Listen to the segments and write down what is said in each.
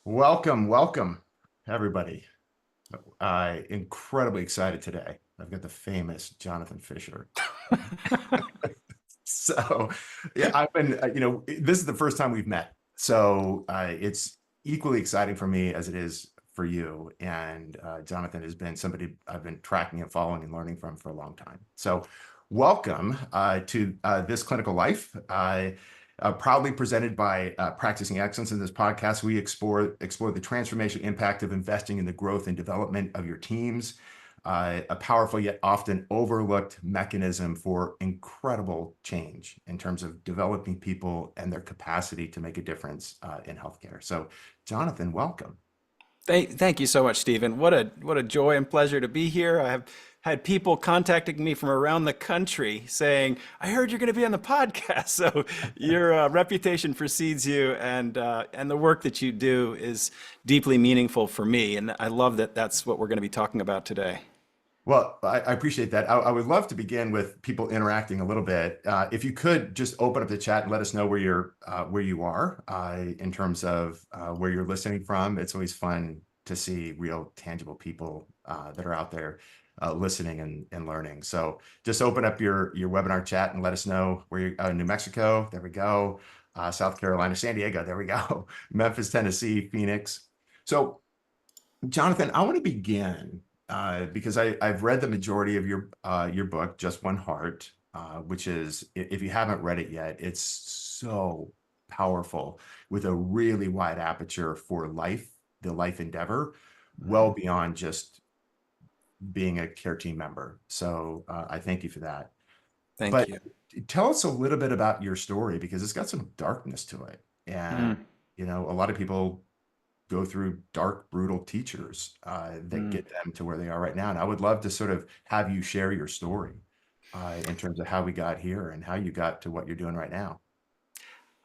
Welcome, everybody. Incredibly excited today. I've got the famous Jonathan Fisher. So, yeah, I've been, this is the first time we've met. So it's equally exciting for me as it is for you. And Jonathan has been somebody I've been tracking and following and learning from for a long time. So welcome to This Clinical Life. Proudly presented by Practicing Excellence. In this podcast, we explore the transformation impact of investing in the growth and development of your teams, a powerful yet often overlooked mechanism for incredible change in terms of developing people and their capacity to make a difference in healthcare. So, Jonathan, welcome. Thank you so much, Stephen. What a joy and pleasure to be here. I have had people contacting me from around the country saying, "I heard you're going to be on the podcast." So your reputation precedes you, and the work that you do is deeply meaningful for me. And I love that that's what we're going to be talking about today. Well, I appreciate that. I would love to begin with people interacting a little bit. If you could just open up the chat and let us know where you are in terms of where you're listening from. It's always fun to see real, tangible people that are out there listening and learning. So just open up your webinar chat and let us know where you're. New Mexico, there we go. South Carolina, San Diego, there we go. Memphis, Tennessee, Phoenix. So, Jonathan, I want to begin. Because I've read the majority of your book, Just One Heart, which is, if you haven't read it yet, it's so powerful with a really wide aperture for life, the life endeavor, well beyond just being a care team member. So I thank you for that. Thank But you. tell us a little bit about your story because it's got some darkness to it. And, Mm, a lot of people go through dark, brutal teachers that mm. get them to where they are right now. And I would love to sort of have you share your story in terms of how we got here and how you got to what you're doing right now.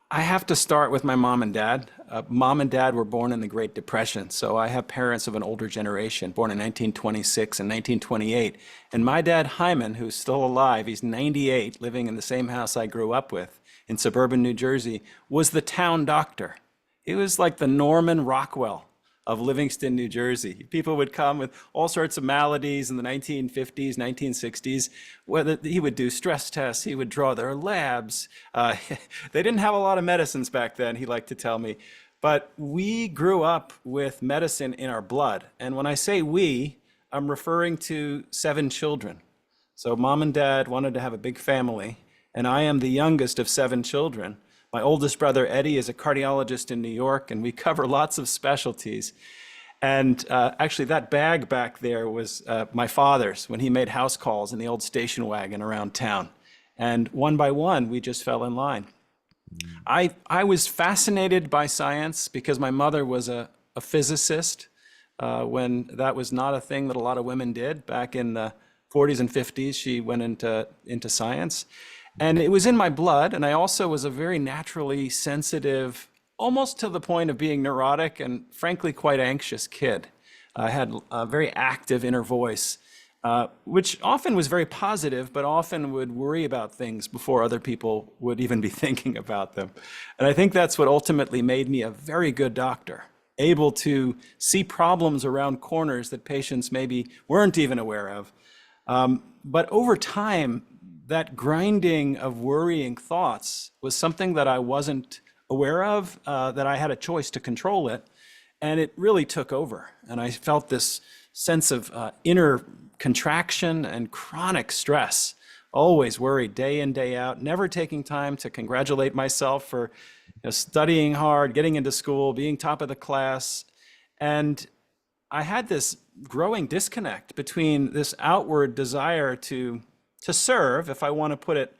I have to start with my mom and dad. Mom and dad were born in the Great Depression, so I have parents of an older generation, born in 1926 and 1928. And my dad, Hyman, who's still alive, he's 98, living in the same house I grew up with in suburban New Jersey, was the town doctor. He was like the Norman Rockwell of Livingston, New Jersey. People would come with all sorts of maladies in the 1950s, 1960s. Whether he would do stress tests, he would draw their labs. They didn't have a lot of medicines back then, he liked to tell me. But we grew up with medicine in our blood. And when I say we, I'm referring to 7 children. So mom and dad wanted to have a big family, and I am the youngest of 7 children. My oldest brother, Eddie, is a cardiologist in New York, and we cover lots of specialties. And actually, that bag back there was my father's when he made house calls in the old station wagon around town. And one by one, we just fell in line. Mm. I was fascinated by science because my mother was a physicist when that was not a thing that a lot of women did. Back in the 40s and 50s, she went into science. And it was in my blood, and I also was a very naturally sensitive, almost to the point of being neurotic and frankly quite anxious kid. I had a very active inner voice, which often was very positive, but often would worry about things before other people would even be thinking about them. And I think that's what ultimately made me a very good doctor, able to see problems around corners that patients maybe weren't even aware of. But over time, that grinding of worrying thoughts was something that I wasn't aware of, that I had a choice to control it, and it really took over. And I felt this sense of inner contraction and chronic stress, always worried day in, day out, never taking time to congratulate myself for studying hard, getting into school, being top of the class. And I had this growing disconnect between this outward desire to serve, if I want to put it,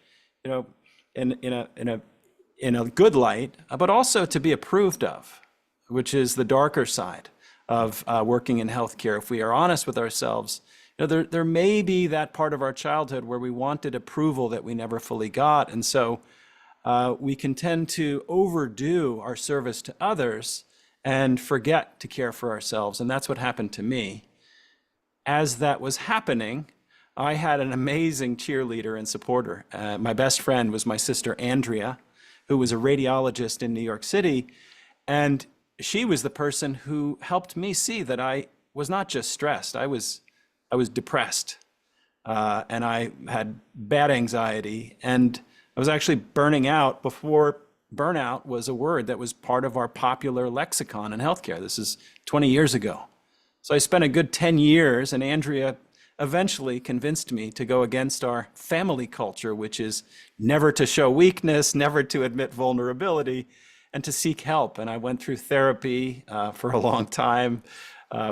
in a good light, but also to be approved of, which is the darker side of working in healthcare. If we are honest with ourselves, there may be that part of our childhood where we wanted approval that we never fully got, and so we can tend to overdo our service to others and forget to care for ourselves, and that's what happened to me. As that was happening, I had an amazing cheerleader and supporter. My best friend was my sister, Andrea, who was a radiologist in New York City. And she was the person who helped me see that I was not just stressed. I was depressed, and I had bad anxiety, and I was actually burning out before burnout was a word that was part of our popular lexicon in healthcare. This is 20 years ago. So I spent a good 10 years, and Andrea eventually convinced me to go against our family culture, which is never to show weakness, never to admit vulnerability, and to seek help. And I went through therapy for a long time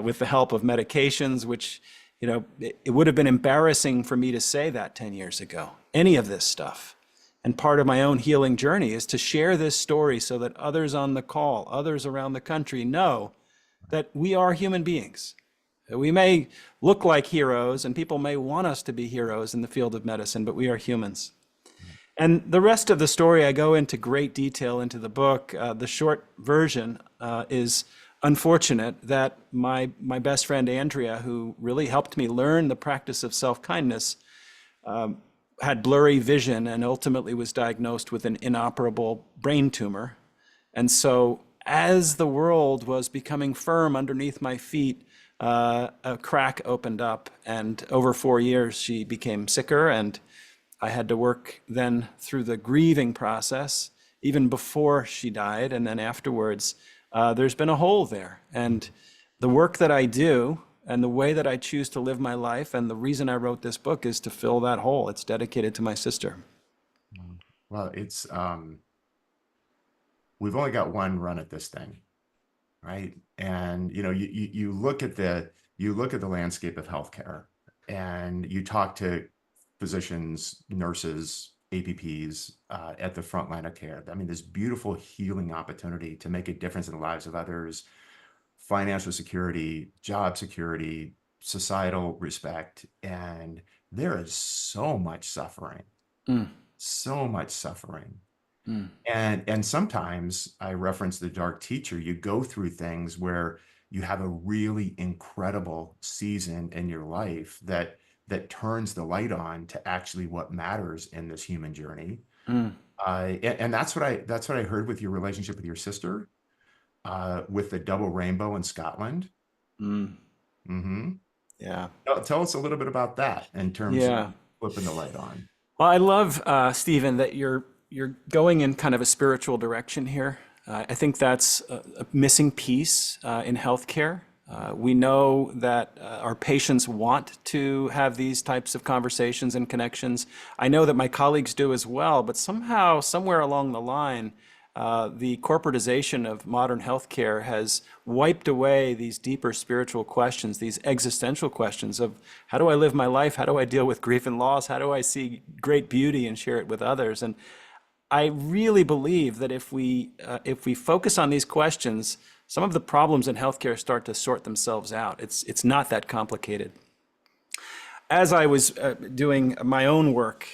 with the help of medications, which, it would have been embarrassing for me to say that 10 years ago, any of this stuff. And part of my own healing journey is to share this story so that others on the call, others around the country know that we are human beings. We may look like heroes, and people may want us to be heroes in the field of medicine, but we are humans. And the rest of the story, I go into great detail into the book. The short version is unfortunate that my best friend, Andrea, who really helped me learn the practice of self-kindness, had blurry vision and ultimately was diagnosed with an inoperable brain tumor. And so as the world was becoming firm underneath my feet, a crack opened up, and over 4 years she became sicker, and I had to work then through the grieving process, even before she died, and then afterwards. There's been a hole there, and the work that I do and the way that I choose to live my life, and the reason I wrote this book, is to fill that hole. It's dedicated to my sister. Well, it's we've only got one run at this thing, right? And you look at the landscape of healthcare, and you talk to physicians, nurses, APPs at the front line of care. I mean, this beautiful healing opportunity to make a difference in the lives of others, financial security, job security, societal respect, and there is so much suffering, so much suffering. And sometimes I reference the dark teacher. You go through things where you have a really incredible season in your life that turns the light on to actually what matters in this human journey. And that's what I heard with your relationship with your sister, with the double rainbow in Scotland. Yeah. Tell us a little bit about that in terms of flipping the light on. Well, I love, Stephen, that you're going in kind of a spiritual direction here. I think that's a missing piece in healthcare. We know that our patients want to have these types of conversations and connections. I know that my colleagues do as well, but somehow, somewhere along the line, the corporatization of modern healthcare has wiped away these deeper spiritual questions, these existential questions of how do I live my life? How do I deal with grief and loss? How do I see great beauty and share it with others? And I really believe that if we focus on these questions, some of the problems in healthcare start to sort themselves out. It's not that complicated. As I was doing my own work,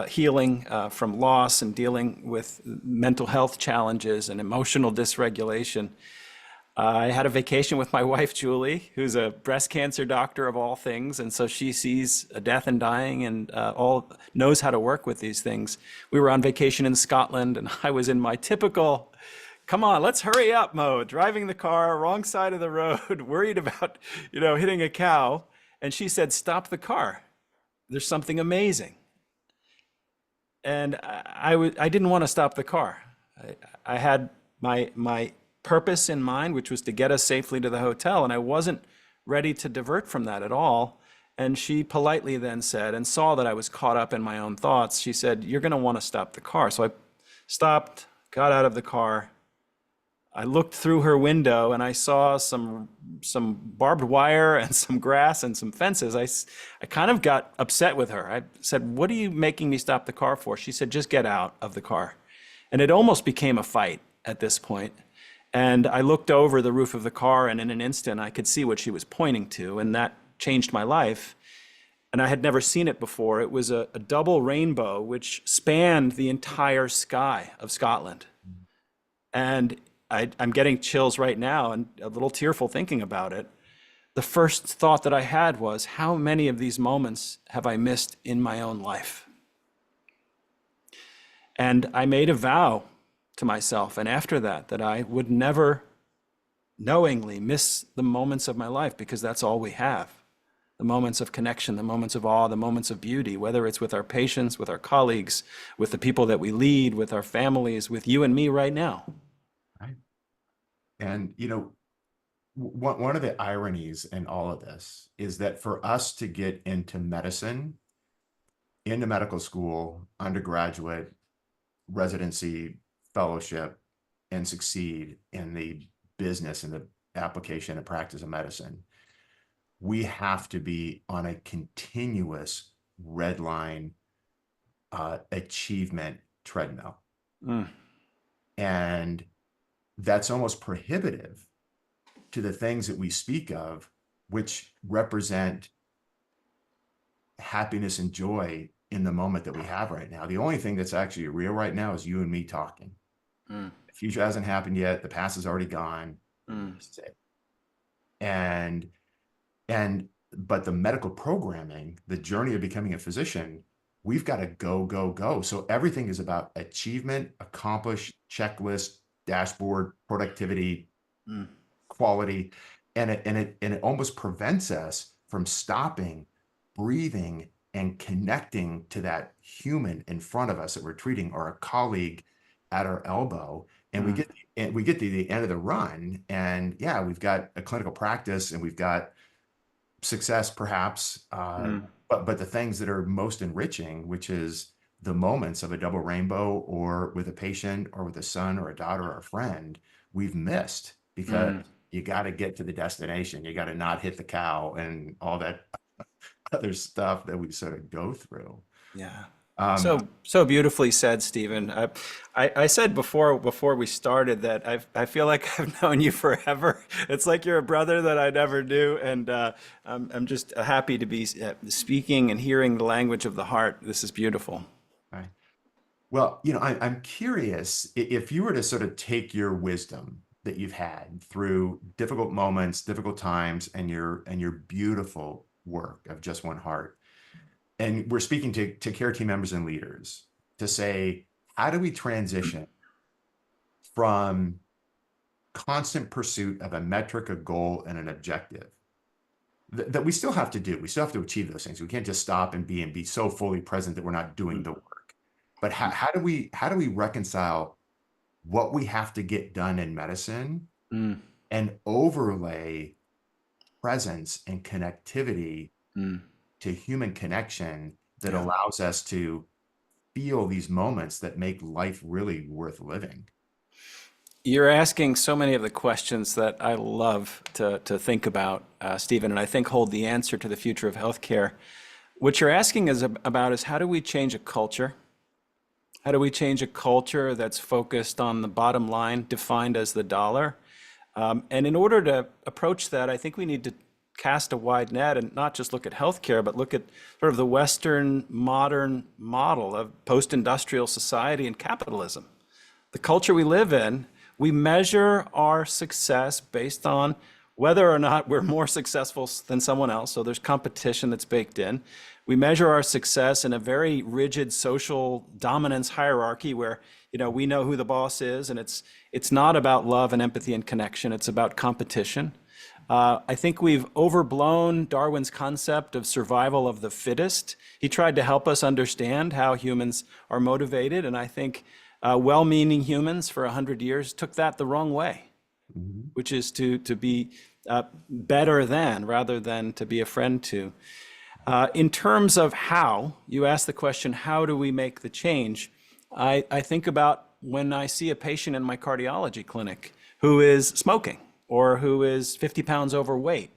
healing from loss and dealing with mental health challenges and emotional dysregulation, I had a vacation with my wife, Julie, who's a breast cancer doctor of all things. And so she sees death and dying and knows how to work with these things. We were on vacation in Scotland, and I was in my typical, come on, let's hurry up mode, driving the car, wrong side of the road, worried about, hitting a cow. And she said, stop the car. There's something amazing. And I didn't want to stop the car. I had my purpose in mind, which was to get us safely to the hotel, and I wasn't ready to divert from that at all. And she politely then said, and saw that I was caught up in my own thoughts, she said, you're going to want to stop the car. So I stopped, got out of the car. I looked through her window and I saw some barbed wire and some grass and some fences. I kind of got upset with her. I said, what are you making me stop the car for? She said, just get out of the car. And it almost became a fight at this point. And I looked over the roof of the car, and in an instant I could see what she was pointing to, and that changed my life. And I had never seen it before. It was a double rainbow which spanned the entire sky of Scotland. And I'm getting chills right now and a little tearful thinking about it. The first thought that I had was, how many of these moments have I missed in my own life? And I made a vow to myself, and after that I would never knowingly miss the moments of my life because that's all we have. The moments of connection, the moments of awe, the moments of beauty, whether it's with our patients, with our colleagues, with the people that we lead, with our families, with you and me right now. Right. And, one of the ironies in all of this is that for us to get into medicine, into medical school, undergraduate, residency, fellowship, and succeed in the business and the application and practice of medicine, we have to be on a continuous red line achievement treadmill. Mm. And that's almost prohibitive to the things that we speak of, which represent happiness and joy in the moment that we have right now. The only thing that's actually real right now is you and me talking. Mm. The future hasn't happened yet. The past is already gone. Mm. This is it. But the medical programming, the journey of becoming a physician, we've got to go, go, go. So everything is about achievement, accomplish, checklist, dashboard, productivity, quality. And it almost prevents us from stopping, breathing, and connecting to that human in front of us that we're treating, or a colleague at our elbow. And we get to the end of the run, and yeah, we've got a clinical practice and we've got success perhaps, but the things that are most enriching, which is the moments of a double rainbow, or with a patient or with a son or a daughter or a friend, we've missed because you got to get to the destination. You got to not hit the cow and all that other stuff that we sort of go through. Yeah. Um, So beautifully said, Stephen. I said before we started that I feel like I've known you forever. It's like you're a brother that I never knew, and I'm just happy to be speaking and hearing the language of the heart. This is beautiful. right. Well, I'm curious if you were to sort of take your wisdom that you've had through difficult moments, difficult times, and your beautiful work of Just One Heart. And we're speaking to care team members and leaders to say, how do we transition from constant pursuit of a metric, a goal, and an objective that we still have to do? We still have to achieve those things. We can't just stop and be so fully present that we're not doing the work. But how do we reconcile what we have to get done in medicine and overlay presence and connectivity to human connection that allows us to feel these moments that make life really worth living? You're asking so many of the questions that I love to think about, Stephen, and I think hold the answer to the future of healthcare. What you're asking about is how do we change a culture? How do we change a culture that's focused on the bottom line, defined as the dollar? And in order to approach that, I think we need to cast a wide net and not just look at healthcare, but look at sort of the Western modern model of post-industrial society and capitalism. The culture we live in, we measure our success based on whether or not we're more successful than someone else. So there's competition that's baked in. We measure our success in a very rigid social dominance hierarchy where, we know who the boss is, and it's not about love and empathy and connection. It's about competition. I think we've overblown Darwin's concept of survival of the fittest. He tried to help us understand how humans are motivated, and I think well-meaning humans for 100 years took that the wrong way, which is to be better than rather than to be a friend to. In terms of how, you asked the question, how do we make the change? I think about when I see a patient in my cardiology clinic who is smoking, or who is 50 pounds overweight,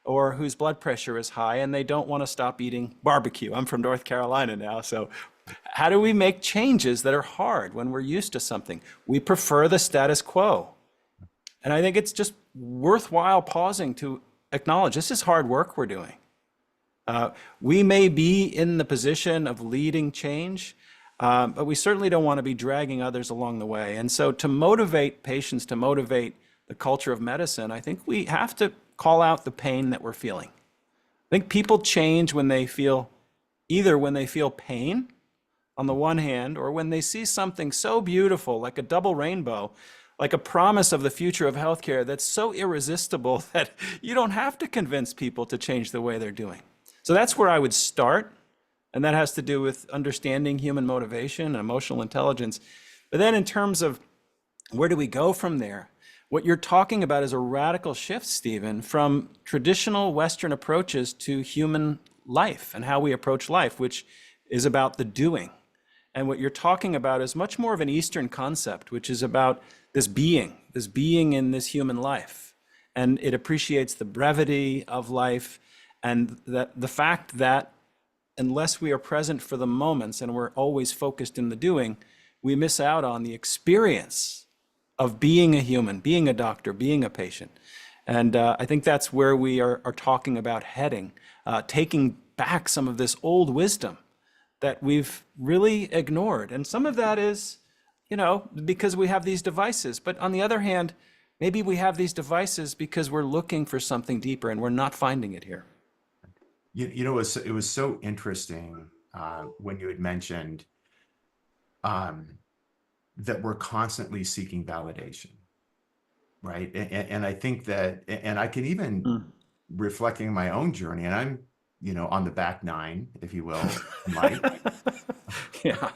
or whose blood pressure is high and they don't want to stop eating barbecue. I'm from North Carolina now, so how do we make changes that are hard when we're used to something? We prefer the status quo. And I think it's just worthwhile pausing to acknowledge this is hard work we're doing. We may be in the position of leading change, but we certainly don't want to be dragging others along the way. And so to motivate patients, to motivate the culture of medicine, I think we have to call out the pain that we're feeling. I think people change when they feel, either when they feel pain on the one hand, or when they see something so beautiful like a double rainbow, like a promise of the future of healthcare that's so irresistible that you don't have to convince people to change the way they're doing. So that's where I would start. And that has to do with understanding human motivation and emotional intelligence. But then in terms of where do we go from there? What you're talking about is a radical shift, Stephen, from traditional Western approaches to human life and how we approach life, which is about the doing. And what you're talking about is much more of an Eastern concept, which is about this being in this human life. And it appreciates the brevity of life and that the fact that unless we are present for the moments and we're always focused in the doing, we miss out on the experience of being a human, being a doctor, being a patient. And I think that's where we are talking about heading, taking back some of this old wisdom that we've really ignored. And some of that is, because we have these devices. But on the other hand, maybe we have these devices because we're looking for something deeper and we're not finding it here. It was so interesting when you had mentioned that we're constantly seeking validation, right? And I think that, and I can even reflecting my own journey, and I'm, on the back nine, if you will, in life. Yeah.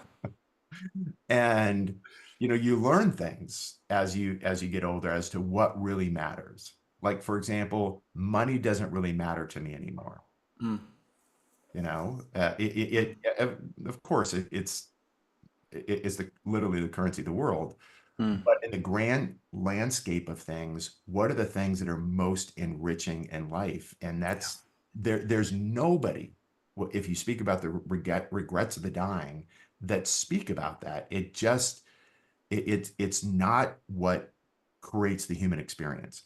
And, you learn things as you get older as to what really matters. Like, for example, money doesn't really matter to me anymore. Of course, it's literally the currency of the world. But in the grand landscape of things, what are the things that are most enriching in life? And that's there's nobody, if you speak about the regrets of the dying, that speak about that. It's not what creates the human experience.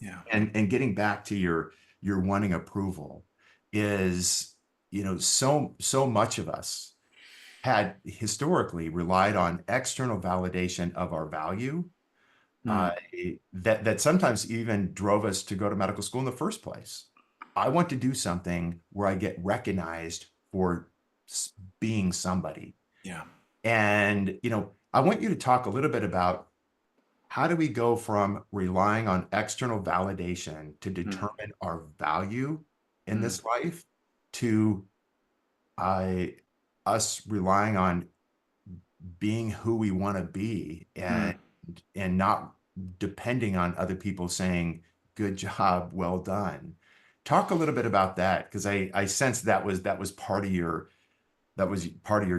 Yeah. And getting back to your wanting approval is, so much of us had historically relied on external validation of our value, that sometimes even drove us to go to medical school in the first place. I want to do something where I get recognized for being somebody. Yeah. And, I want you to talk a little bit about how do we go from relying on external validation to determine our value in this life to us relying on being who we want to be and not depending on other people saying, good job, well done. Talk a little bit about that, because I sense that was part of your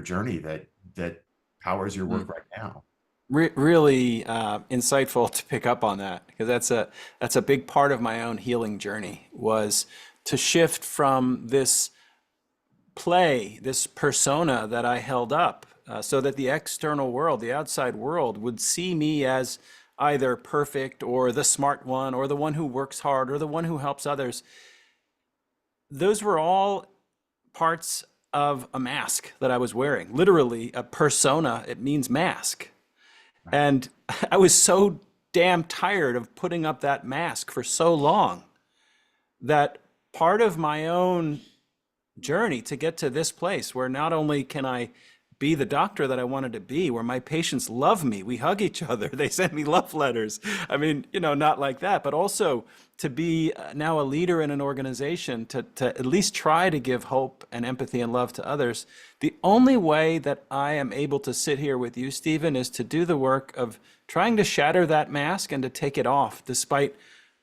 journey that powers your work right now. Really insightful to pick up on that, because that's a big part of my own healing journey, was to shift from this persona that I held up, so that the external world, the outside world, would see me as either perfect or the smart one or the one who works hard or the one who helps others. Those were all parts of a mask that I was wearing. Literally, a persona, it means mask. And I was so damn tired of putting up that mask for so long that part of my own journey to get to this place where not only can I be the doctor that I wanted to be, where my patients love me, we hug each other, they send me love letters. I mean, not like that, but also to be now a leader in an organization, to at least try to give hope and empathy and love to others. The only way that I am able to sit here with you, Stephen, is to do the work of trying to shatter that mask and to take it off, despite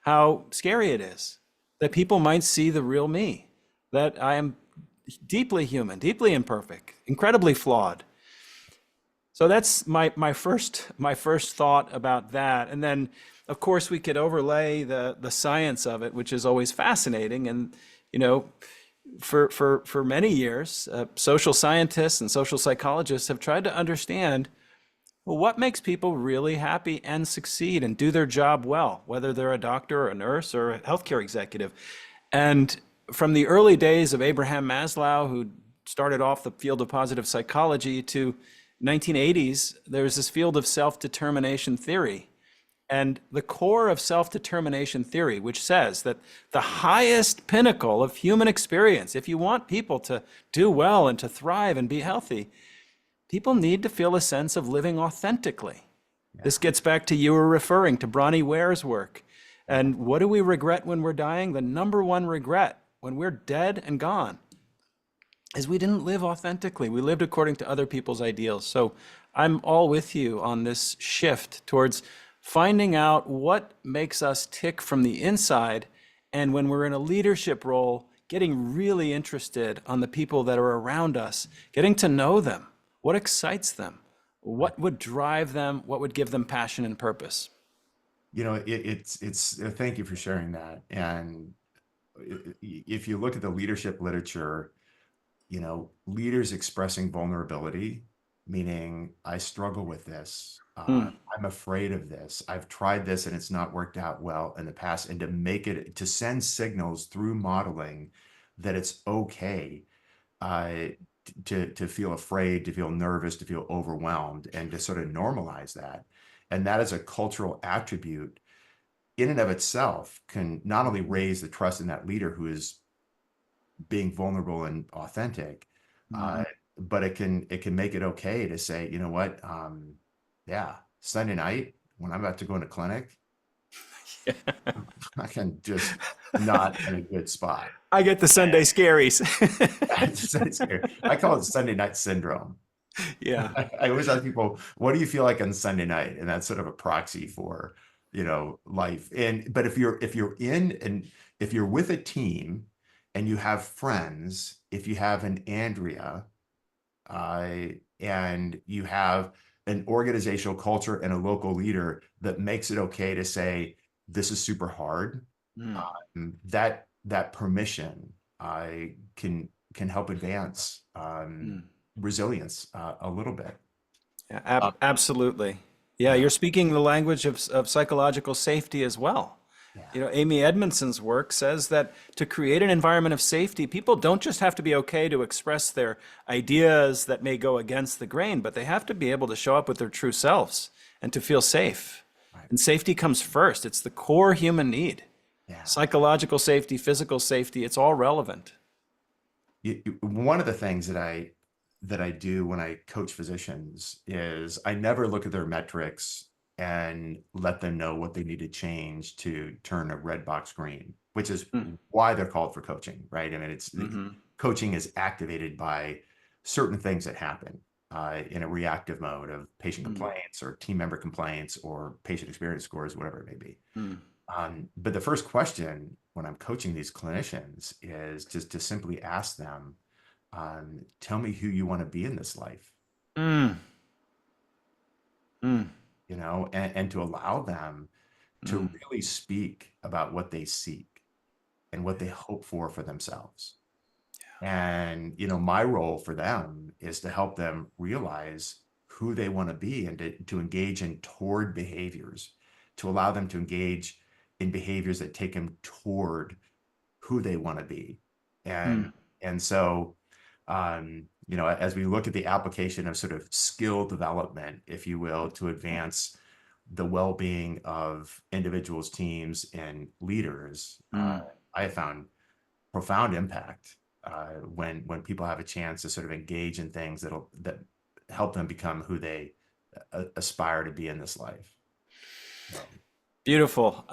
how scary it is, that people might see the real me, that I am deeply human, deeply imperfect, incredibly flawed. So that's my first thought about that. And then, of course, we could overlay the science of it, which is always fascinating. And for many years, social scientists and social psychologists have tried to understand, well, what makes people really happy and succeed and do their job well, whether they're a doctor or a nurse or a healthcare executive. And from the early days of Abraham Maslow, who started off the field of positive psychology, to 1980s, there was this field of self-determination theory. And the core of self-determination theory, which says that the highest pinnacle of human experience, if you want people to do well and to thrive and be healthy, people need to feel a sense of living authentically. This gets back to you were referring to Bronnie Ware's work. Yeah. And what do we regret when we're dying? The number one regret when we're dead and gone is we didn't live authentically. We lived according to other people's ideals. So I'm all with you on this shift towards finding out what makes us tick from the inside. And when we're in a leadership role, getting really interested on the people that are around us, getting to know them, what excites them, what would drive them, what would give them passion and purpose. Thank you for sharing that. And if you look at the leadership literature, leaders expressing vulnerability, meaning I struggle with this. Hmm. I'm afraid of this. I've tried this and it's not worked out well in the past. And to send signals through modeling that it's okay uh, to feel afraid, to feel nervous, to feel overwhelmed, and to sort of normalize that. And that is a cultural attribute in and of itself can not only raise the trust in that leader who is being vulnerable and authentic, Mhm. but it can make it okay to say, you know what, yeah, Sunday night when I'm about to go into clinic, I can just not in a good spot. I get the Sunday scaries. It's scary. I call it Sunday night syndrome. Yeah. I always ask people, what do you feel like on Sunday night? And that's sort of a proxy for, life. But if you're with a team and you have friends, if you have an Andrea, uh, and you have an organizational culture and a local leader that makes it okay to say, this is super hard, Mm, that permission can help advance mm. resilience a little bit. Yeah, Uh, absolutely. Yeah, yeah, you're speaking the language of psychological safety as well. yeah, Amy Edmondson's work says that to create an environment of safety, people don't just have to be okay to express their ideas that may go against the grain, but they have to be able to show up with their true selves and to feel safe. right. And safety comes first. It's the core human need. Yeah. Psychological safety, physical safety, it's all relevant. One of the things that I do when I coach physicians is I never look at their metrics and let them know what they need to change to turn a red box green, which is Mm, why they're called for coaching, right? I mean, mhm, coaching is activated by certain things that happen in a reactive mode of patient mm, complaints or team member complaints or patient experience scores, whatever it may be. mm, But the first question when I'm coaching these clinicians is just to simply ask them, tell me who you want to be in this life, mm, mm, and to allow them to mm. really speak about what they seek and what they hope for themselves. And, my role for them is to help them realize who they want to be and to engage in toward behaviors, to allow them to engage in behaviors that take them toward who they want to be. And Mm. and so as we look at the application of sort of skill development, if you will, to advance the well-being of individuals, teams, and leaders, Mm. I have found profound impact when people have a chance to sort of engage in things that help them become who they aspire to be in this life. So, Beautiful.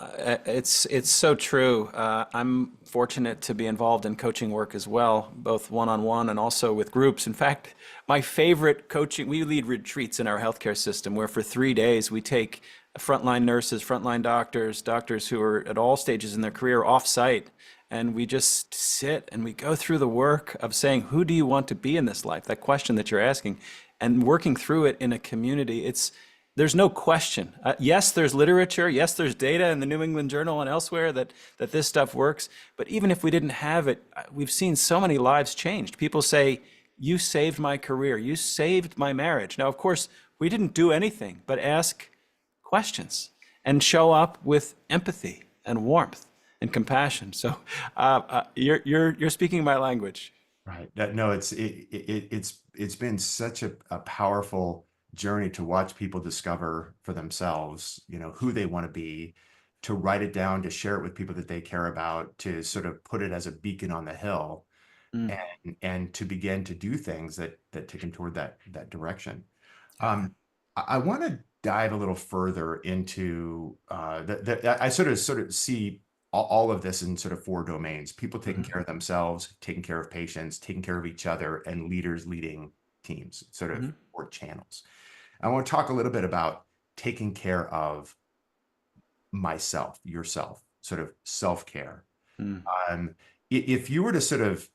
It's so true. I'm fortunate to be involved in coaching work as well, both one-on-one and also with groups. In fact, my favorite coaching, we lead retreats in our healthcare system where for 3 days we take frontline nurses, frontline doctors, doctors who are at all stages in their career off-site, and we just sit and we go through the work of saying, who do you want to be in this life? That question that you're asking, and working through it in a community. There's no question. Yes, there's literature. Yes, there's data in the New England Journal and elsewhere that this stuff works. But even if we didn't have it, we've seen so many lives changed. People say, you saved my career. You saved my marriage. Now, of course, we didn't do anything but ask questions and show up with empathy and warmth and compassion. So you're speaking my language. right. No, it's been such a powerful journey to watch people discover for themselves, who they want to be, to write it down, to share it with people that they care about, to sort of put it as a beacon on the hill, Mm, and to begin to do things that take them toward that direction. yeah. I want to dive a little further into I sort of see all of this in sort of four domains: people taking Mhm. care of themselves, taking care of patients, taking care of each other, and leaders leading teams, sort of Mhm. four channels. I want to talk a little bit about taking care of myself, yourself, sort of self-care. Mm. If you were to sort of,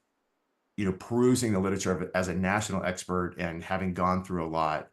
perusing the literature as a national expert and having gone through a lot,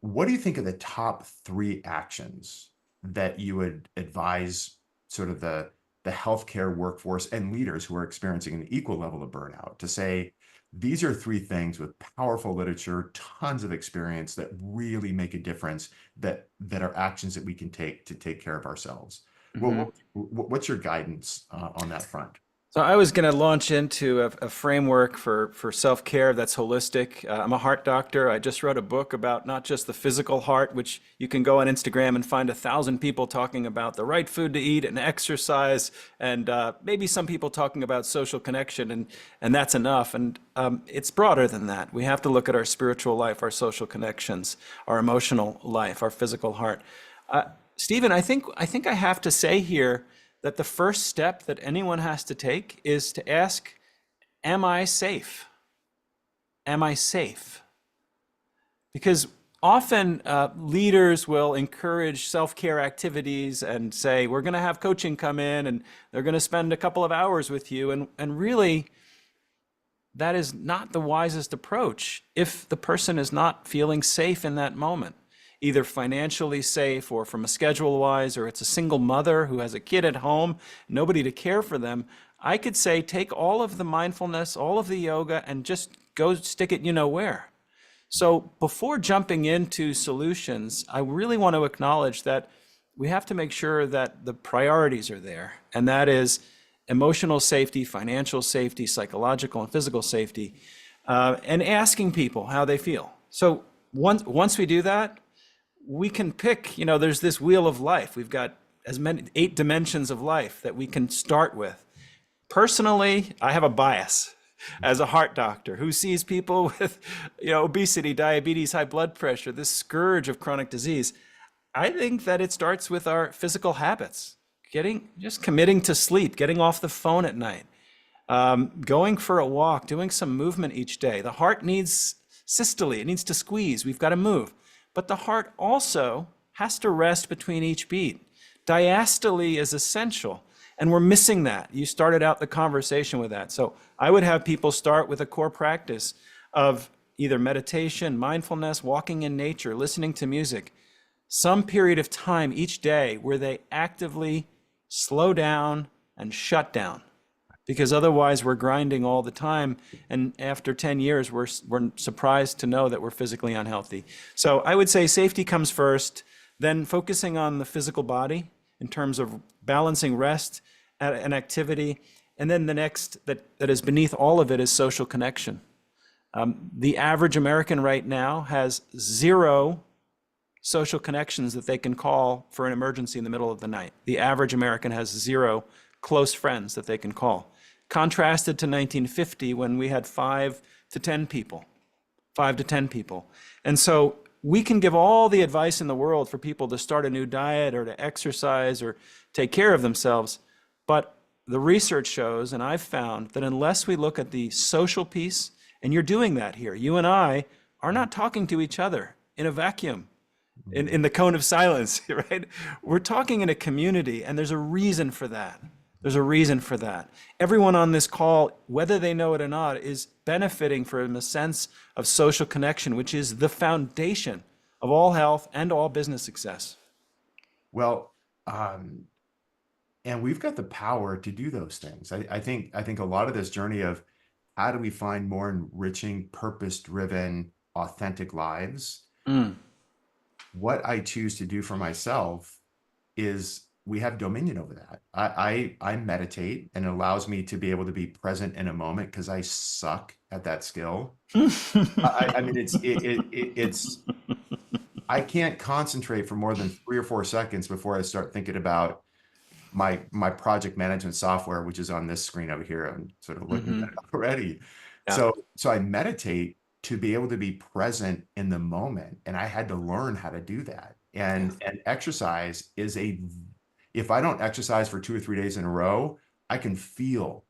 what do you think are the top three actions that you would advise sort of the healthcare workforce and leaders who are experiencing an equal level of burnout to say, these are three things with powerful literature, tons of experience that really make a difference, that are actions that we can take to take care of ourselves. Mhm. What's your guidance on that front? So I was going to launch into a framework for self-care that's holistic. I'm a heart doctor. I just wrote a book about not just the physical heart, which you can go on Instagram and find 1,000 people talking about the right food to eat and exercise, and maybe some people talking about social connection, and that's enough. And it's broader than that. We have to look at our spiritual life, our social connections, our emotional life, our physical heart. Stephen, I think I have to say here that the first step that anyone has to take is to ask, am I safe? Am I safe? Because often leaders will encourage self-care activities and say, we're going to have coaching come in and they're going to spend a couple of hours with you. And really, that is not the wisest approach if the person is not feeling safe in that moment, either financially safe or from a schedule wise, or it's a single mother who has a kid at home, nobody to care for them. I could say take all of the mindfulness, all of the yoga, and just go stick it you know where. So before jumping into solutions, I really want to acknowledge that we have to make sure that the priorities are there, and that is emotional safety, financial safety, psychological and physical safety, and asking people how they feel. So once we do that, we can pick, there's this wheel of life. We've got as many 8 dimensions of life that we can start with. Personally, I have a bias as a heart doctor who sees people with, obesity, diabetes, high blood pressure, this scourge of chronic disease. I think that it starts with our physical habits, just committing to sleep, getting off the phone at night, going for a walk, doing some movement each day. The heart needs systole, it needs to squeeze. We've got to move. But the heart also has to rest between each beat. Diastole is essential, and we're missing that. You started out the conversation with that. So I would have people start with a core practice of either meditation, mindfulness, walking in nature, listening to music, some period of time each day where they actively slow down and shut down, because otherwise we're grinding all the time, and after 10 years we're surprised to know that we're physically unhealthy. So I would say safety comes first, then focusing on the physical body in terms of balancing rest and activity, and then the next that is beneath all of it is social connection. The average American right now has 0 social connections that they can call for an emergency in the middle of the night. The average American has 0 close friends that they can call. Contrasted to 1950 when we had 5 to 10 people, 5 to 10 people. And so we can give all the advice in the world for people to start a new diet or to exercise or take care of themselves. But the research shows, and I've found, that unless we look at the social piece, and you're doing that here, you and I are not talking to each other in a vacuum, in the cone of silence, right? We're talking in a community, and there's a reason for that. There's a reason for that. Everyone on this call, whether they know it or not, is benefiting from a sense of social connection, which is the foundation of all health and all business success. Well, um, and we've got the power to do those things. I think a lot of this journey of how do we find more enriching, purpose-driven, authentic lives? Mm. What I choose to do for myself is we have dominion over that. I meditate, and it allows me to be able to be present in a moment because I suck at that skill. I mean, it's I can't concentrate for more than 3 or 4 seconds before I start thinking about my project management software, which is on this screen over here. I'm sort of looking at Hmm. it already. Yeah. So I meditate to be able to be present in the moment, and I had to learn how to do that. And exercise is if I don't exercise for 2 or 3 days in a row, I can feel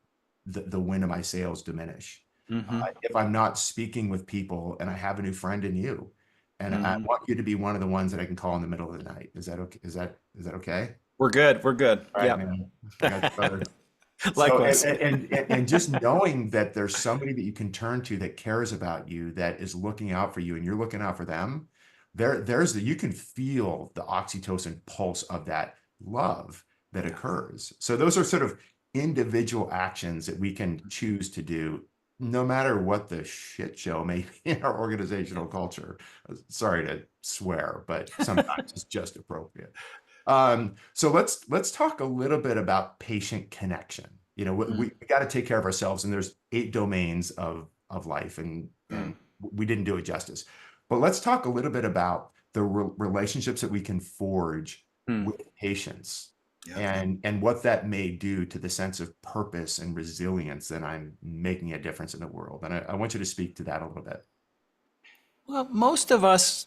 the wind of my sails diminish. Mm-hmm. If I'm not speaking with people and I have a new friend in you, and I Mm-hmm. want you to be one of the ones that I can call in the middle of the night. Is that okay? Is that okay? We're good. We're good. All right, Yeah. man. I got you covered. So, Likewise. and just knowing that there's somebody that you can turn to that cares about you, that is looking out for you, and you're looking out for them, you can feel the oxytocin pulse of that love that occurs. So those are sort of individual actions that we can choose to do, no matter what the shit show may be in our organizational culture. Sorry to swear, but sometimes it's just appropriate. So let's talk a little bit about patient connection. You know, we got to take care of ourselves, and there's 8 domains of life, and we didn't do it justice. But let's talk a little bit about the relationships that we can forge Mm. with patients, Yeah. and what that may do to the sense of purpose and resilience that I'm making a difference in the world. And I want you to speak to that a little bit. Well, most of us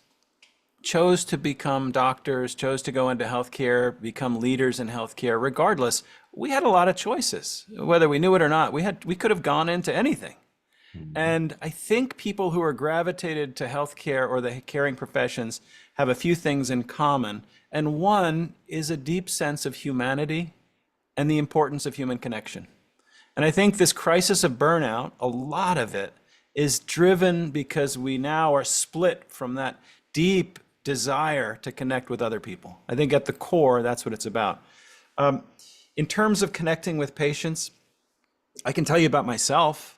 chose to become doctors, chose to go into healthcare, become leaders in healthcare. Regardless, we had a lot of choices, whether we knew it or not. We could have gone into anything. Mhm. And I think people who are gravitated to healthcare or the caring professions have a few things in common. And one is a deep sense of humanity and the importance of human connection. And I think this crisis of burnout, a lot of it is driven because we now are split from that deep desire to connect with other people. I think at the core, that's what it's about. In terms of connecting with patients, I can tell you about myself.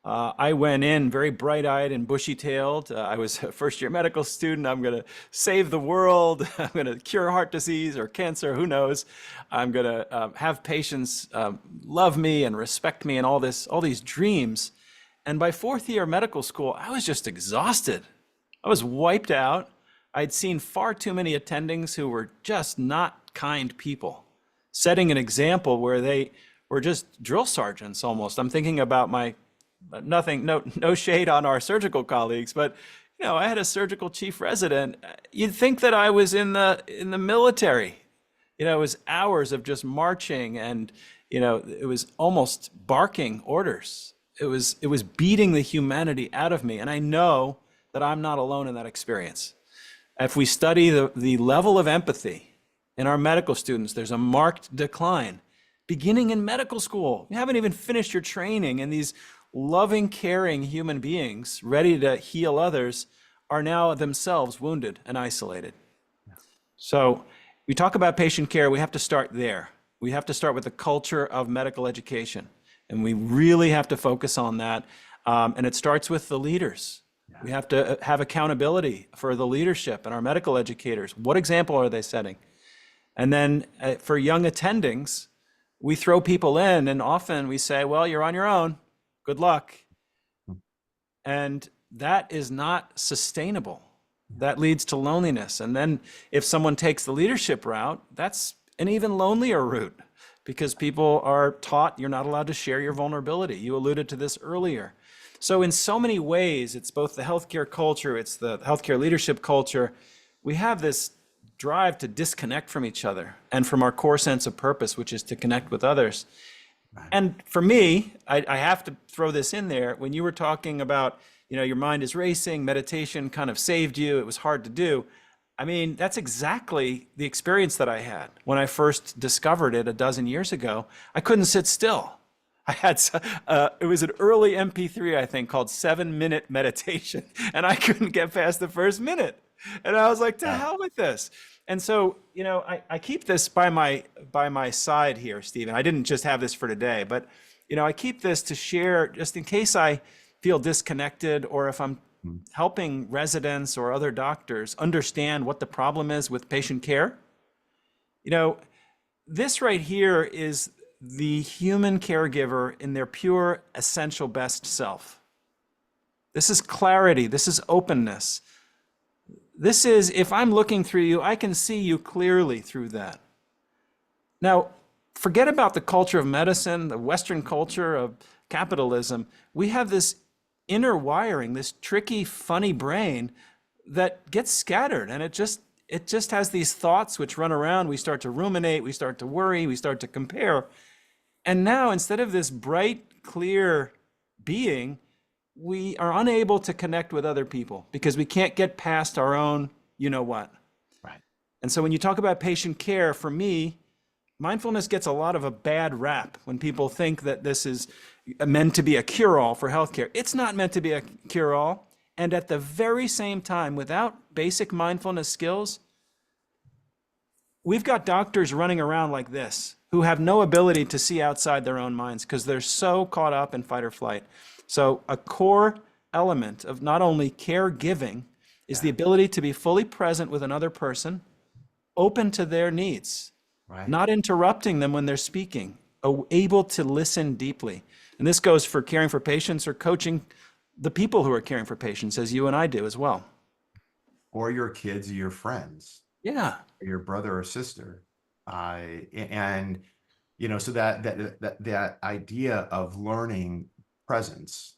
I went in very bright-eyed and bushy-tailed. I was a first-year medical student. I'm going to save the world. I'm going to cure heart disease or cancer. Who knows? I'm going to have patients love me and respect me and all these dreams. And by fourth year medical school, I was just exhausted. I was wiped out. I'd seen far too many attendings who were just not kind people, setting an example where they were just drill sergeants almost. I'm thinking about no shade on our surgical colleagues, but I had a surgical chief resident. You'd think that I was in the military. It was hours of just marching, and it was almost barking orders. It was beating the humanity out of me, and I know that I'm not alone in that experience. If we study the level of empathy in our medical students, there's a marked decline beginning in medical school. You haven't even finished your training, and these loving, caring human beings ready to heal others are now themselves wounded and isolated. So we talk about patient care, we have to start there. We have to start with the culture of medical education, and we really have to focus on that. And it starts with the leaders. We have to have accountability for the leadership and our medical educators. What example are they setting? And then for young attendings, we throw people in, and often we say, well, you're on your own. Good luck. And that is not sustainable. That leads to loneliness. And then if someone takes the leadership route, that's an even lonelier route, because people are taught you're not allowed to share your vulnerability. You alluded to this earlier. So in so many ways, it's both the healthcare culture, it's the healthcare leadership culture. We have this drive to disconnect from each other and from our core sense of purpose, which is to connect with others. And for me, I have to throw this in there. When you were talking about, your mind is racing, meditation kind of saved you, it was hard to do. I mean, that's exactly the experience that I had when I first discovered it a dozen years ago. I couldn't sit still. I had, it was an early MP3, I think, called 7-Minute Meditation, and I couldn't get past the first minute. And I was like, to hell with this. And so, I keep this by my side here, Stephen. I didn't just have this for today, but, I keep this to share just in case I feel disconnected, or if I'm helping residents or other doctors understand what the problem is with patient care. This right here is the human caregiver in their pure, essential best self. This is clarity. This is openness. This is, if I'm looking through you, I can see you clearly through that. Now, forget about the culture of medicine, the Western culture of capitalism. We have this inner wiring, this tricky, funny brain that gets scattered, and it just has these thoughts which run around. We start to ruminate, we start to worry, we start to compare. And now, instead of this bright, clear being, we are unable to connect with other people because we can't get past our own, you know what. Right. And so when you talk about patient care, for me, mindfulness gets a lot of a bad rap when people think that this is meant to be a cure-all for healthcare. It's not meant to be a cure-all. And at the very same time, without basic mindfulness skills, we've got doctors running around like this who have no ability to see outside their own minds because they're so caught up in fight or flight. So a core element of not only caregiving is the ability to be fully present with another person, open to their needs, Right. not interrupting them when they're speaking, able to listen deeply. And this goes for caring for patients or coaching the people who are caring for patients, as you and I do as well. Or your kids or your friends, Yeah. or your brother or sister. And, so that idea of learning presence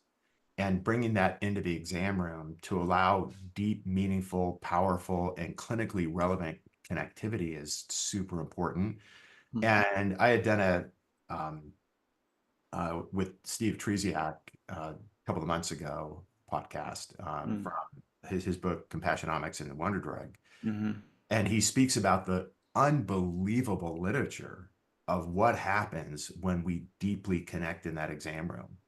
and bringing that into the exam room to allow deep, meaningful, powerful, and clinically relevant connectivity is super important. And I had done with Steve Treziak a couple of months ago podcast from his book Compassionomics and the Wonder Drug. And he speaks about the unbelievable literature of what happens when we deeply connect in that exam room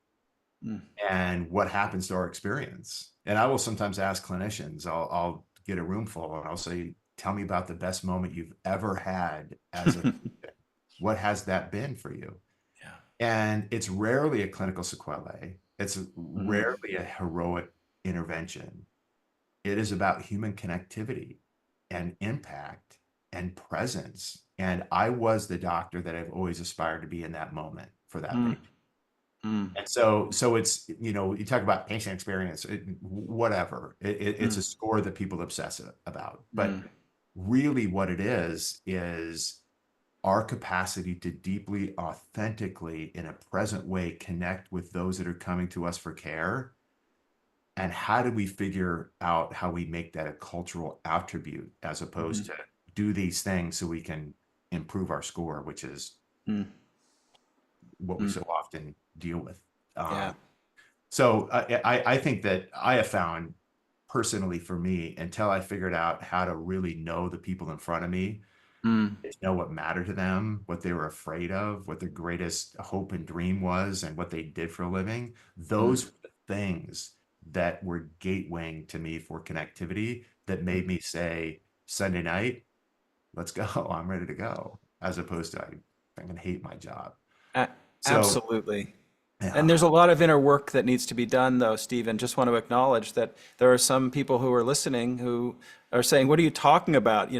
and what happens to our experience. And I will sometimes ask clinicians, I'll get a room full and I'll say, tell me about the best moment you've ever had as a what has that been for you? Yeah. And it's rarely a clinical sequelae. It's rarely a heroic intervention. It is about human connectivity and impact and presence. And I was the doctor that I've always aspired to be in that moment for that patient. And so it's, you talk about patient experience, whatever. It's a score that people obsess about. But really what it is our capacity to deeply, authentically, in a present way, connect with those that are coming to us for care. And how do we figure out how we make that a cultural attribute as opposed to do these things so we can improve our score, which is what we so often deal with. Yeah. So I think that I have found personally for me, until I figured out how to really know the people in front of me, to know what mattered to them, what they were afraid of, what their greatest hope and dream was, and what they did for a living. Those were the things that were gatewaying to me for connectivity that made me say, Sunday night, let's go. I'm ready to go. As opposed to I'm going to hate my job. So, Absolutely. yeah. And there's a lot of inner work that needs to be done, though, Stephen. Just want to acknowledge that there are some people who are listening who are saying, what are you talking about?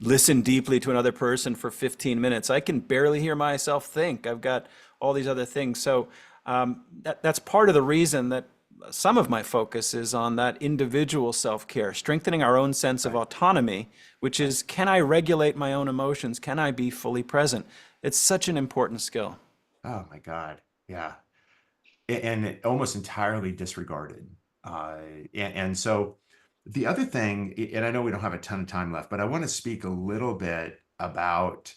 Listen deeply to another person for 15 minutes. I can barely hear myself think. I've got all these other things. So that's part of the reason that some of my focus is on that individual self-care, strengthening our own sense of autonomy, which is, can I regulate my own emotions? Can I be fully present? It's such an important skill. Oh my God. Yeah. And almost entirely disregarded. And so the other thing, and I know we don't have a ton of time left, but I want to speak a little bit about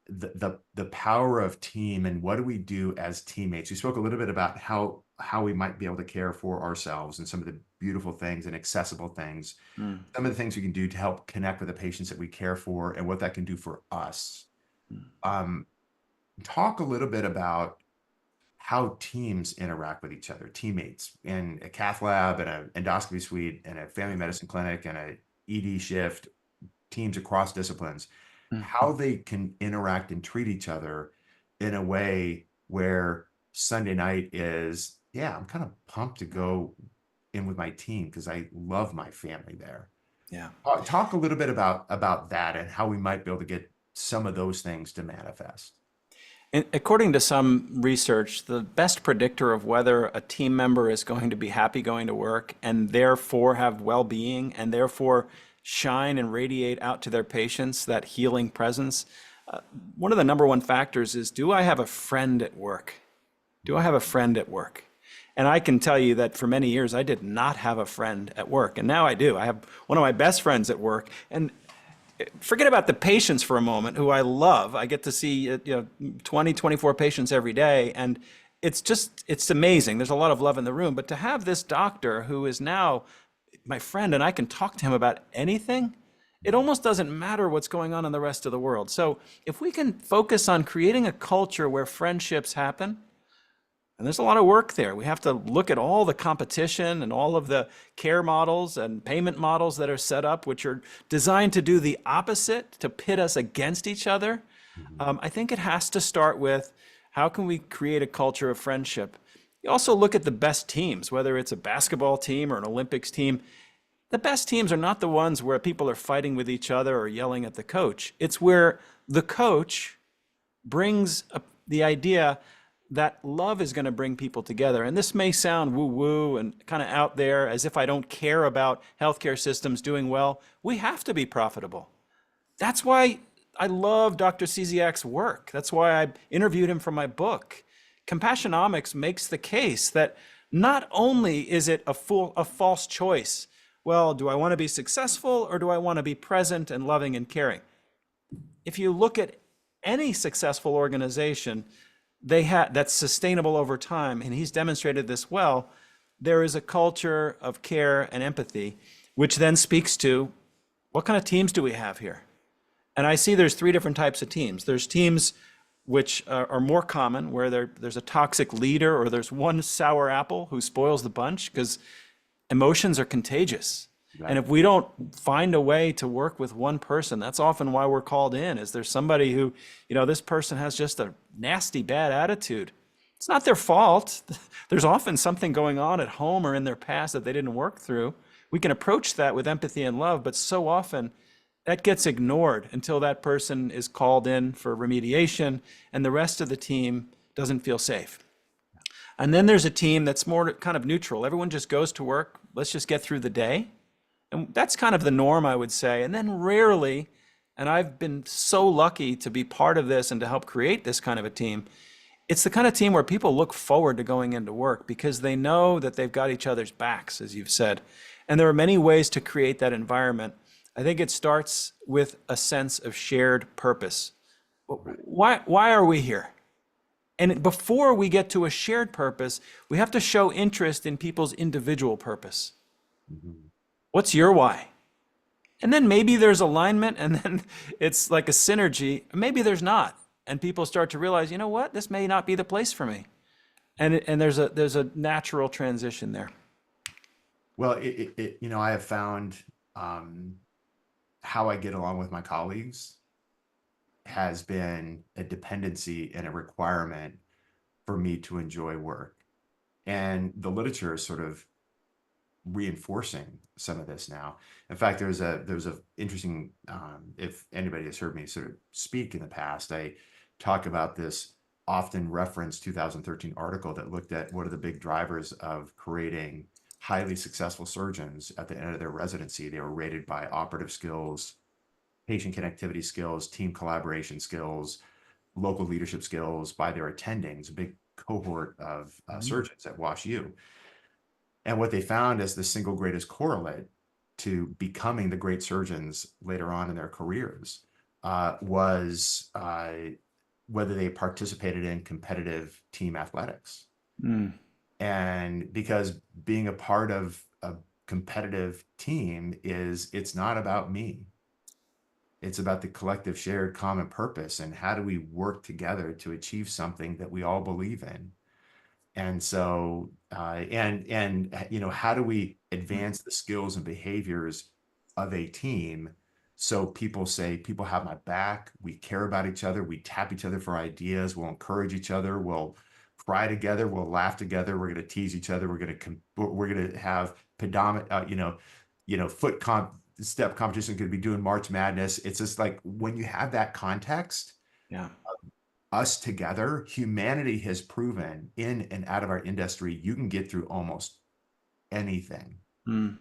the power of team and what do we do as teammates. We spoke a little bit about how we might be able to care for ourselves and some of the beautiful things and accessible things, some of the things we can do to help connect with the patients that we care for and what that can do for us. Talk a little bit about how teams interact with each other, teammates in a cath lab and an endoscopy suite and a family medicine clinic and a ED shift, teams across disciplines, how they can interact and treat each other in a way where Sunday night is, I'm kind of pumped to go in with my team because I love my family there. Yeah. Talk a little bit about that and how we might be able to get some of those things to manifest. According to some research, the best predictor of whether a team member is going to be happy going to work and therefore have well-being and therefore shine and radiate out to their patients that healing presence, one of the number one factors is, do I have a friend at work? Do I have a friend at work? And I can tell you that for many years, I did not have a friend at work. And now I do. I have one of my best friends at work. And forget about the patients for a moment, who I love. I get to see 20, 24 patients every day. And it's amazing. There's a lot of love in the room. But to have this doctor who is now my friend and I can talk to him about anything, it almost doesn't matter what's going on in the rest of the world. So if we can focus on creating a culture where friendships happen, and there's a lot of work there. We have to look at all the competition and all of the care models and payment models that are set up, which are designed to do the opposite, to pit us against each other. I think it has to start with, how can we create a culture of friendship? You also look at the best teams, whether it's a basketball team or an Olympics team. The best teams are not the ones where people are fighting with each other or yelling at the coach. It's where the coach brings the idea that love is going to bring people together. And this may sound woo-woo and kind of out there, as if I don't care about healthcare systems doing well. We have to be profitable. That's why I love Dr. Cziak's work. That's why I interviewed him for my book. Compassionomics makes the case that not only is it a false choice, well, do I want to be successful or do I want to be present and loving and caring? If you look at any successful organization, that's sustainable over time, and he's demonstrated this well, there is a culture of care and empathy, which then speaks to, what kind of teams do we have here? And I see there's 3 different types of teams. There's teams which are more common, where there's a toxic leader or there's one sour apple who spoils the bunch, because emotions are contagious. Right. And if we don't find a way to work with one person, that's often why we're called in, is there's somebody who, this person has just a nasty, bad attitude. It's not their fault. There's often something going on at home or in their past that they didn't work through. We can approach that with empathy and love, but so often that gets ignored until that person is called in for remediation and the rest of the team doesn't feel safe. And then there's a team that's more kind of neutral. Everyone just goes to work. Let's just get through the day. And that's kind of the norm, I would say. And then rarely, and I've been so lucky to be part of this and to help create this kind of a team, it's the kind of team where people look forward to going into work because they know that they've got each other's backs, as you've said. And there are many ways to create that environment. I think it starts with a sense of shared purpose. Why are we here? And before we get to a shared purpose, we have to show interest in people's individual purpose. Mm-hmm. What's your why? And then maybe there's alignment, and then it's like a synergy. Maybe there's not. And people start to realize, you know what, this may not be the place for me. And there's a natural transition there. Well, I have found how I get along with my colleagues has been a dependency and a requirement for me to enjoy work. And the literature is sort of reinforcing some of this now. In fact, there's a interesting, if anybody has heard me sort of speak in the past, I talk about this often referenced 2013 article that looked at what are the big drivers of creating highly successful surgeons at the end of their residency. They were rated by operative skills, patient connectivity skills, team collaboration skills, local leadership skills by their attendings, a big cohort of surgeons at WashU. And what they found as the single greatest correlate to becoming the great surgeons later on in their careers was whether they participated in competitive team athletics. Mm. And because being a part of a competitive team it's not about me. It's about the collective shared common purpose and how do we work together to achieve something that we all believe in. And so, how do we advance the skills and behaviors of a team so people say, people have my back, we care about each other, we tap each other for ideas, we'll encourage each other, we'll cry together, we'll laugh together, we're going to tease each other, we're going to have step competition, could be doing March Madness. It's just like when you have that context, yeah. Us together, humanity has proven in and out of our industry, you can get through almost anything. Mm.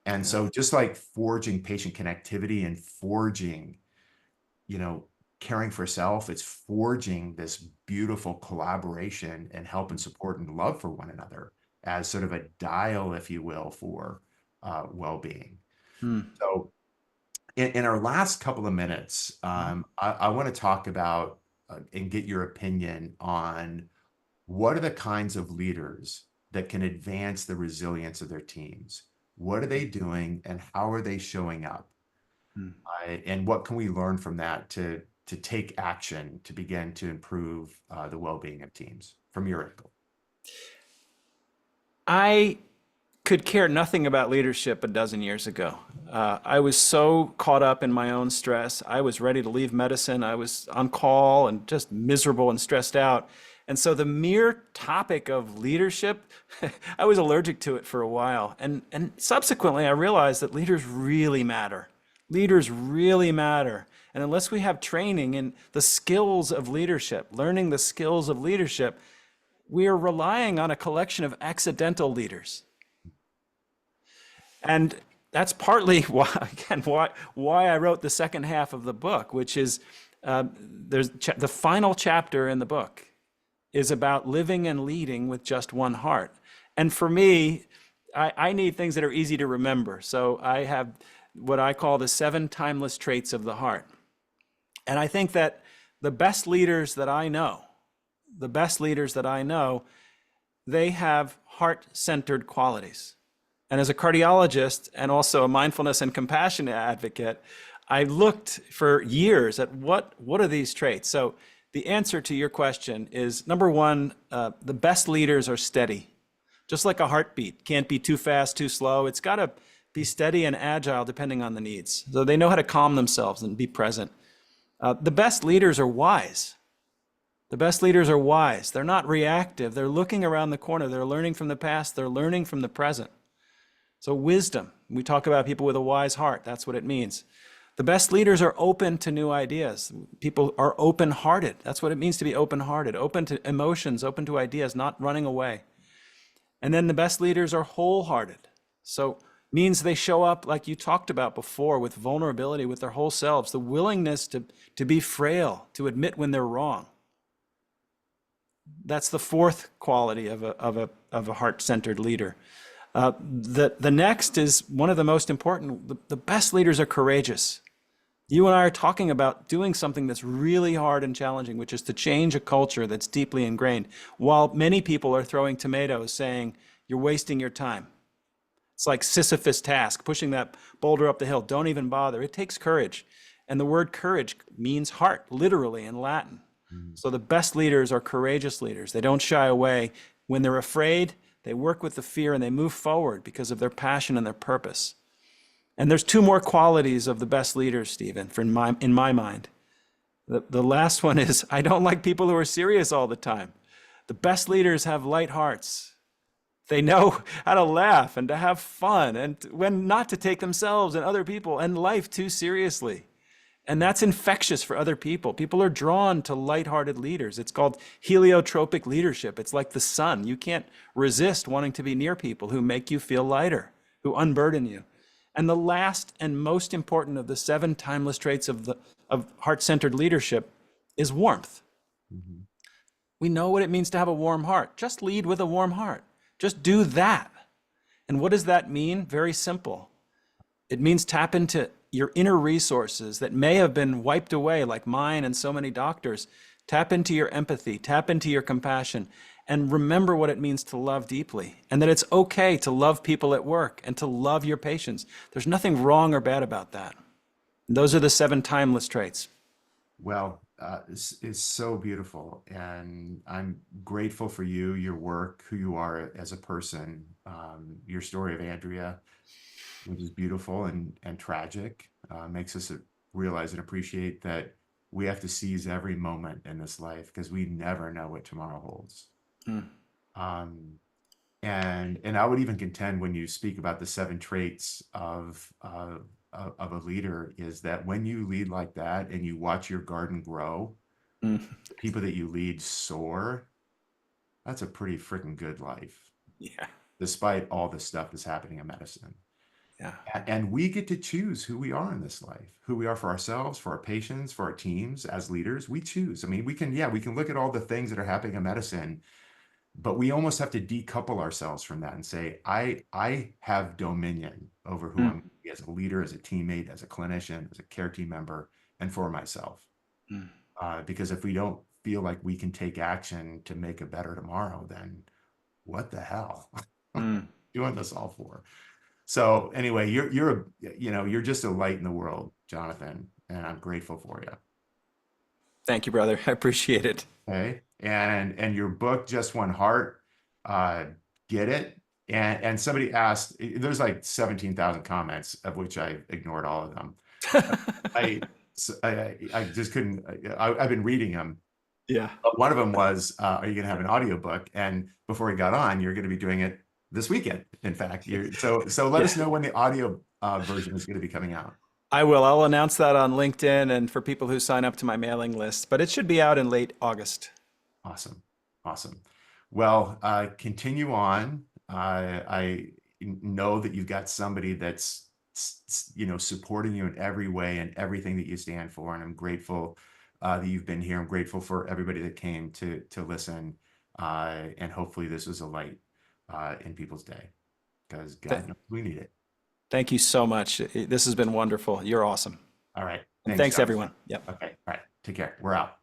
And so just like forging patient connectivity and forging, caring for self, it's forging this beautiful collaboration and help and support and love for one another. as sort of a dial, if you will, for well-being. Hmm. So in our last couple of minutes, I want to talk about and get your opinion on what are the kinds of leaders that can advance the resilience of their teams? What are they doing and how are they showing up? Hmm. And what can we learn from that to take action to begin to improve the well-being of teams from your angle? I could care nothing about leadership a dozen years ago. I was so caught up in my own stress. I was ready to leave medicine. I was on call and just miserable and stressed out. And so the mere topic of leadership, I was allergic to it for a while. And subsequently, I realized that leaders really matter. Leaders really matter. And unless we have training in the skills of leadership, learning the skills of leadership, we are relying on a collection of accidental leaders. And that's partly why, again, why I wrote the second half of the book, which is there's the final chapter in the book is about living and leading with just one heart. And for me, I need things that are easy to remember. So I have what I call the 7 timeless traits of the heart. And I think that the best leaders that I know, they have heart-centered qualities. And as a cardiologist and also a mindfulness and compassion advocate, I looked for years at what are these traits. So the answer to your question is, number one, the best leaders are steady. Just like a heartbeat, can't be too fast, too slow. It's got to be steady and agile depending on the needs. So they know how to calm themselves and be present. The best leaders are wise. The best leaders are wise. They're not reactive. They're looking around the corner. They're learning from the past. They're learning from the present. So wisdom, we talk about people with a wise heart. That's what it means. The best leaders are open to new ideas. People are open-hearted. That's what it means to be open-hearted, open to emotions, open to ideas, not running away. And then the best leaders are wholehearted. So means they show up, like you talked about before, with vulnerability, with their whole selves, the willingness to be frail, to admit when they're wrong. That's the fourth quality of a heart-centered leader. The next is one of the most important. The best leaders are courageous. You and I are talking about doing something that's really hard and challenging, which is to change a culture that's deeply ingrained, while many people are throwing tomatoes saying, you're wasting your time. It's like Sisyphus' task, pushing that boulder up the hill. Don't even bother. It takes courage. And the word courage means heart, literally in Latin. So the best leaders are courageous leaders. They don't shy away. When they're afraid, they work with the fear and they move forward because of their passion and their purpose. And there's 2 more qualities of the best leaders, Stephen, in my mind. The last one is, I don't like people who are serious all the time. The best leaders have light hearts. They know how to laugh and to have fun and when not to take themselves and other people and life too seriously. And that's infectious for other people. People are drawn to lighthearted leaders. It's called heliotropic leadership. It's like the sun. You can't resist wanting to be near people who make you feel lighter, who unburden you. And the last and most important of the 7 timeless traits of heart-centered leadership is warmth. Mm-hmm. We know what it means to have a warm heart. Just lead with a warm heart. Just do that. And what does that mean? Very simple. It means tap into your inner resources that may have been wiped away, like mine and so many doctors. Tap into your empathy, tap into your compassion, and remember what it means to love deeply, and that it's okay to love people at work and to love your patients. There's nothing wrong or bad about that. Those are the 7 timeless traits. Well, it's so beautiful, and I'm grateful for you, your work, who you are as a person, your story of Andrea, which is beautiful and tragic, makes us realize and appreciate that we have to seize every moment in this life because we never know what tomorrow holds. Um, and I would even contend when you speak about the 7 traits of a leader is that when you lead like that and you watch your garden grow, the people that you lead soar, that's a pretty freaking good life. Yeah. Despite all the stuff that's happening in medicine. Yeah. And we get to choose who we are in this life, who we are for ourselves, for our patients, for our teams as leaders. We choose. I mean, we can look at all the things that are happening in medicine but we almost have to decouple ourselves from that and say, I have dominion over who I'm Mm, as a leader, as a teammate, as a clinician, as a care team member, and for myself. mm, Because if we don't feel like we can take action to make a better tomorrow, then what the hell mm. doing this all for? So anyway, you're just a light in the world, Jonathan, and I'm grateful for you. Thank you, brother. I appreciate it. Okay. And your book, Just One Heart, uh, get it. And somebody asked, there's like 17,000 comments, of which I ignored all of them. I I just couldn't. I've been reading them. Yeah. But one of them was, are you going to have an audiobook? And before we got on, you're going to be doing it this weekend. In fact, so let Yeah. us know when the audio version is going to be coming out. I will. I'll announce that on LinkedIn and for people who sign up to my mailing list, but it should be out in late August. Awesome. Awesome. Well, continue on. I know that you've got somebody that's, supporting you in every way and everything that you stand for. And I'm grateful that you've been here. I'm grateful for everybody that came to listen. And hopefully this was a light in people's day, because Th- God knows we need it. Thank you so much. This has been wonderful. You're awesome. All right. And Thanks, thanks, John. everyone. Yep. Okay. All right. Take care. We're out.